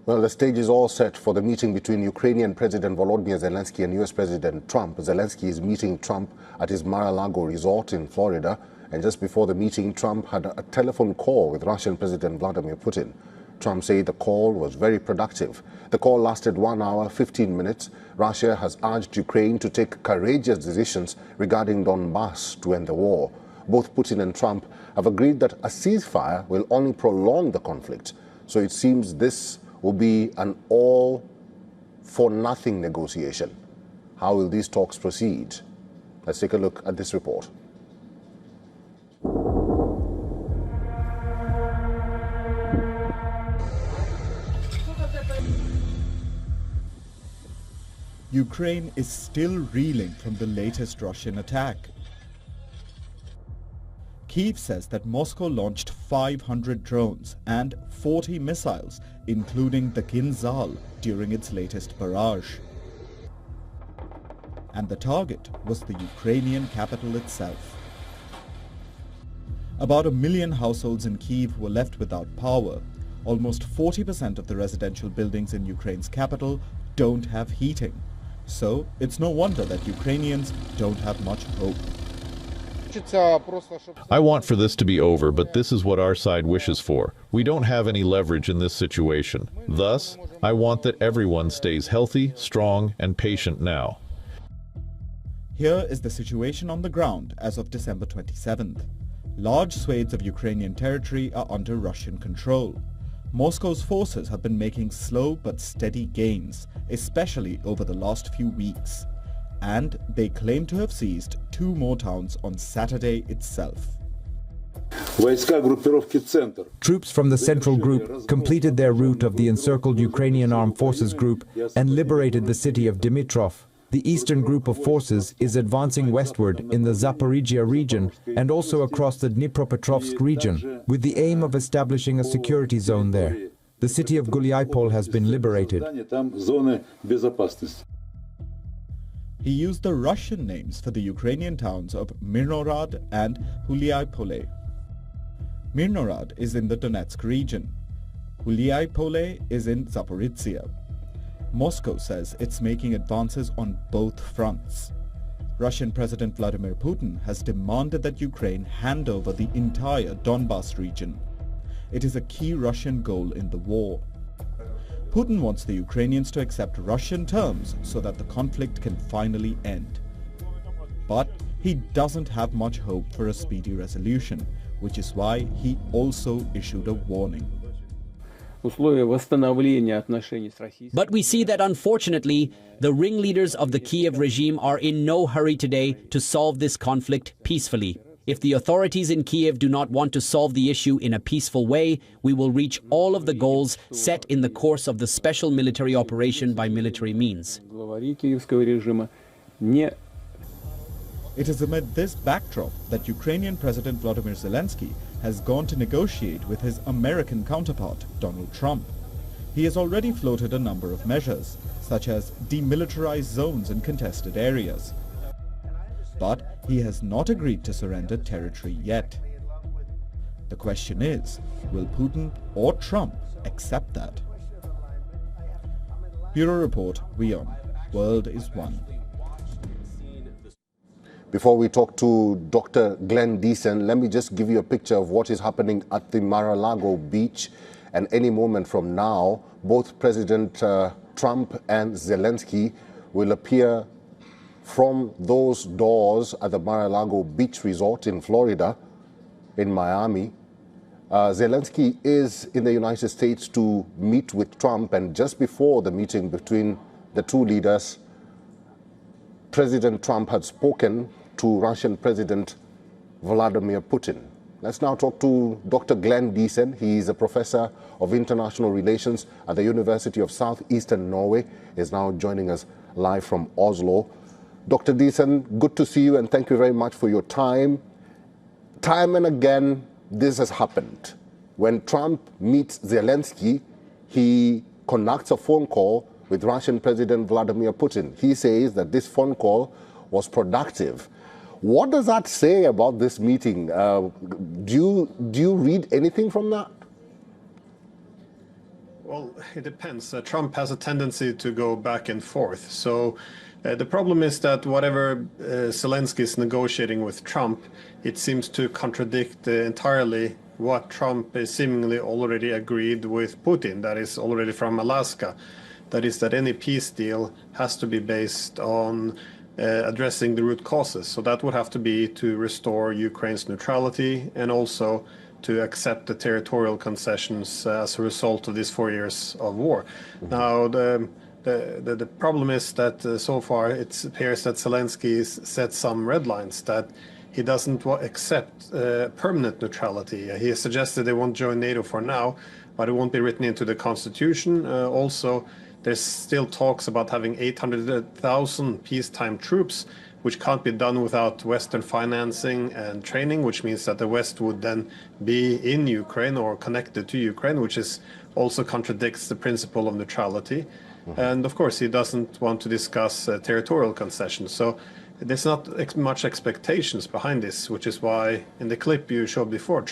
Well, the stage is all set for the meeting between Ukrainian President Volodymyr Zelensky and U.S. President Trump. Zelensky is meeting Trump at his Mar-a-Lago resort in Florida. And just before the meeting, Trump had a telephone call with Russian President Vladimir Putin. Trump said the call was very productive. The call lasted 1 hour, 15 minutes. Russia has urged Ukraine to take courageous decisions regarding Donbass to end the war. Both Putin and Trump have agreed that a ceasefire will only prolong the conflict. So it seems this will be an all-for-nothing negotiation. How will these talks proceed? Let's take a look at this report. Ukraine is still reeling from the latest Russian attack. Kyiv says that Moscow launched 500 drones and 40 missiles, including the Kinzhal, during its latest barrage. And the target was the Ukrainian capital itself. About 1 million households in Kyiv were left without power. Almost 40% of the residential buildings in Ukraine's capital don't have heating. So it's no wonder that Ukrainians don't have much hope. I want for this to be over, but this is what our side wishes for. We don't have any leverage in this situation. Thus, I want that everyone stays healthy, strong, and patient now. Here is the situation on the ground as of December 27th. Large swathes of Ukrainian territory are under Russian control. Moscow's forces have been making slow but steady gains, especially over the last few weeks. And they claim to have seized 2 more towns on Saturday itself. Troops from the Central Group completed their route of the encircled Ukrainian Armed Forces Group and liberated the city of Dimitrov. The eastern group of forces is advancing westward in the Zaporizhia region and also across the Dnipropetrovsk region, with the aim of establishing a security zone there. The city of Guliaipol has been liberated. He used the Russian names for the Ukrainian towns of Mirnorad and Huliaipole. Mirnorad is in the Donetsk region. Huliaipole is in Zaporizhia. Moscow says it's making advances on both fronts. Russian President Vladimir Putin has demanded that Ukraine hand over the entire Donbass region. It is a key Russian goal in the war. Putin wants the Ukrainians to accept Russian terms so that the conflict can finally end. But he doesn't have much hope for a speedy resolution, which is why he also issued a warning. But we see that unfortunately, the ringleaders of the Kiev regime are in no hurry today to solve this conflict peacefully. If the authorities in Kiev do not want to solve the issue in a peaceful way, we will reach all of the goals set in the course of the special military operation by military means. It is amid this backdrop that Ukrainian President Volodymyr Zelenskiy has gone to negotiate with his American counterpart, Donald Trump. He has already floated a number of measures, such as demilitarized zones in contested areas. But he has not agreed to surrender territory yet. The question is, will Putin or Trump accept that? Bureau Report, WION. World is One. Before we talk to Dr. Glenn Deason, let me just give you a picture of what is happening at the Mar-a-Lago beach. And any moment from now, both President Trump and Zelensky will appear from those doors at the Mar-a-Lago Beach Resort in Florida, in Miami. Zelensky is in the United States to meet with Trump, and just before the meeting between the two leaders, President Trump had spoken to Russian President Vladimir Putin. Let's now talk to Dr. Glenn Deason. He is a professor of international relations at the University of Southeastern Norway. He is now joining us live from Oslo. Dr. Deason, good to see you, and thank you very much for your time. Time and again, this has happened. When Trump meets Zelensky, he conducts a phone call with Russian President Vladimir Putin. He says that this phone call was productive. What does that say about this meeting? Do you read anything from that? Well, it depends. Trump has a tendency to go back and forth. So the problem is that whatever Zelensky is negotiating with Trump, it seems to contradict entirely what Trump is seemingly already agreed with Putin, that is already from Alaska. That is that any peace deal has to be based on addressing the root causes. So that would have to be to restore Ukraine's neutrality and also to accept the territorial concessions as a result of these 4 years of war. Now, the problem is that so far it appears that Zelensky has set some red lines, that he doesn't accept permanent neutrality. He has suggested they won't join NATO for now, but it won't be written into the constitution. Also, there's still talks about having 800,000 peacetime troops, which can't be done without Western financing and training, which means that the West would then be in Ukraine or connected to Ukraine, which is also contradicts the principle of neutrality. And of course, he doesn't want to discuss territorial concessions. So there's not much expectations behind this, which is why in the clip you showed before,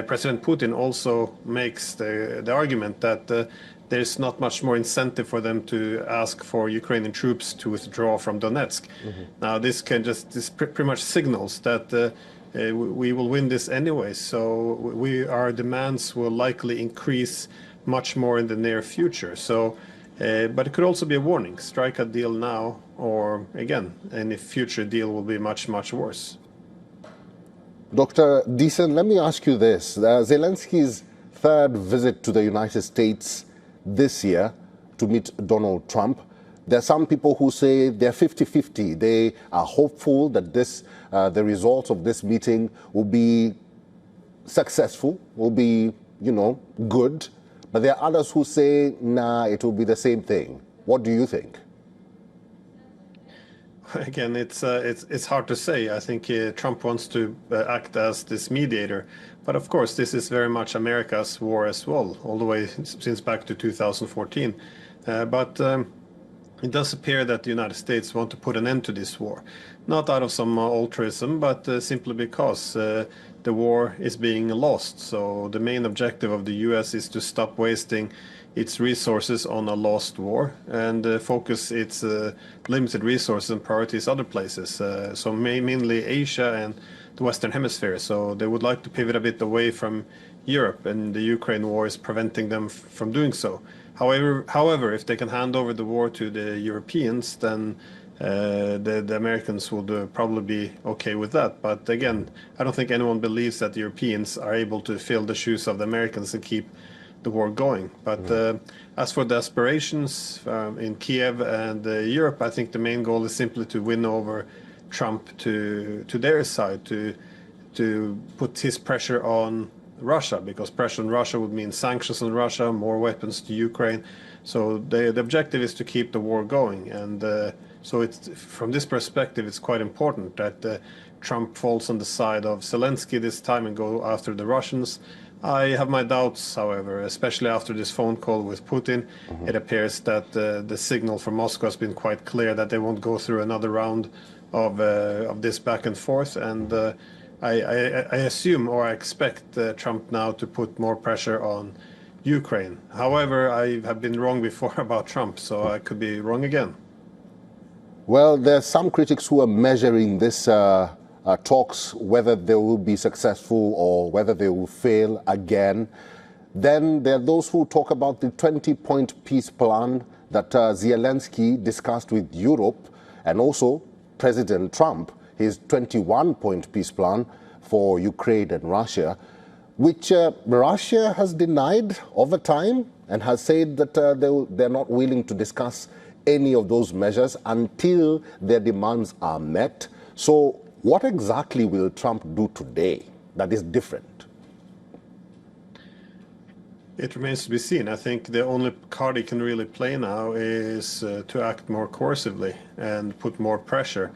President Putin also makes the argument that there's not much more incentive for them to ask for Ukrainian troops to withdraw from Donetsk. Now, this pretty much signals that we will win this anyway. So our demands will likely increase much more in the near future. So, but it could also be a warning: strike a deal now, or again, any future deal will be much, much worse. Dr. Deason, let me ask you this. Zelensky's third visit to the United States this year to meet Donald Trump. There are some people who say they're 50-50. They are hopeful that the results of this meeting will be successful, will be, good. But there are others who say, nah, it will be the same thing. What do you think? Again, it's hard to say. I think Trump wants to act as this mediator. But of course, this is very much America's war as well, all the way since back to 2014. But it does appear that the United States want to put an end to this war. Not out of some altruism, but simply because the war is being lost. So the main objective of the US is to stop wasting its resources on a lost war and focus its limited resources and priorities other places. So mainly Asia and the Western Hemisphere. So they would like to pivot a bit away from Europe, and the Ukraine war is preventing them from doing so. However, if they can hand over the war to the Europeans, then the Americans would probably be okay with that. But again, I don't think anyone believes that the Europeans are able to fill the shoes of the Americans and keep the war going. But as for the aspirations in Kiev and Europe, I think the main goal is simply to win over Trump to their side, to put his pressure on Russia, because pressure on Russia would mean sanctions on Russia, more weapons to Ukraine. So the objective is to keep the war going. And so it's, from this perspective, it's quite important that Trump falls on the side of Zelensky this time and go after the Russians. I have my doubts, however, especially after this phone call with Putin. It appears that the signal from Moscow has been quite clear that they won't go through another round of this back and forth. And I assume, or I expect Trump now to put more pressure on Ukraine. However, I have been wrong before about Trump, so I could be wrong again. Well, there are some critics who are measuring this talks, whether they will be successful or whether they will fail again. Then there are those who talk about the 20-point peace plan that Zelensky discussed with Europe, and also President Trump, his 21-point peace plan for Ukraine and Russia, which Russia has denied over time and has said that they're not willing to discuss any of those measures until their demands are met. So what exactly will Trump do today that is different? It remains to be seen. I think the only card he can really play now is to act more coercively and put more pressure,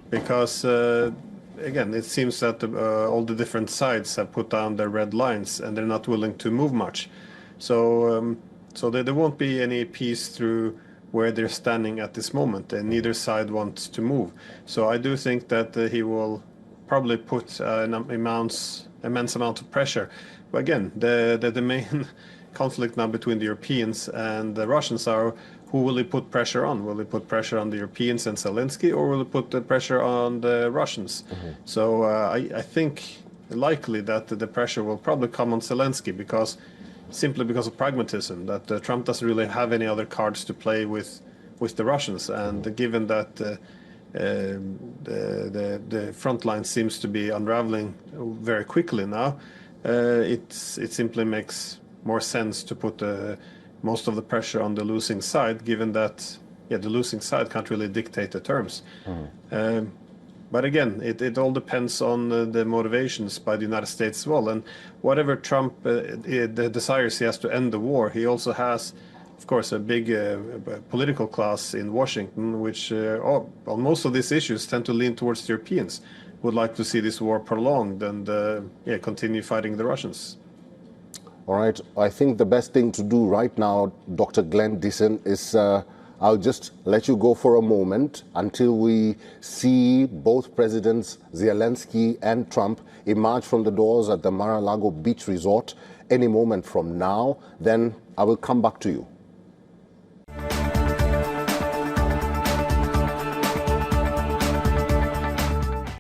because again, it seems that all the different sides have put down their red lines and they're not willing to move much. So there won't be any peace through where they're standing at this moment, and neither side wants to move. So I do think that he will probably put an immense amount of pressure. But again, the main conflict now between the Europeans and the Russians are, who will he put pressure on? Will he put pressure on the Europeans and Zelensky, or will he put the pressure on the Russians? So I think likely that the pressure will probably come on Zelensky, simply because of pragmatism, that Trump doesn't really have any other cards to play with the Russians, and given that the front line seems to be unraveling very quickly now, it simply makes more sense to put most of the pressure on the losing side, given that the losing side can't really dictate the terms. But again, it all depends on the motivations by the United States as well. And whatever Trump the desires he has to end the war, he also has, of course, a big political class in Washington, which on most of these issues tend to lean towards the Europeans, would like to see this war prolonged and continue fighting the Russians. All right. I think the best thing to do right now, Dr. Glenn Deason, is I'll just let you go for a moment until we see both Presidents Zelensky and Trump emerge from the doors at the Mar-a-Lago beach resort any moment from now. Then I will come back to you.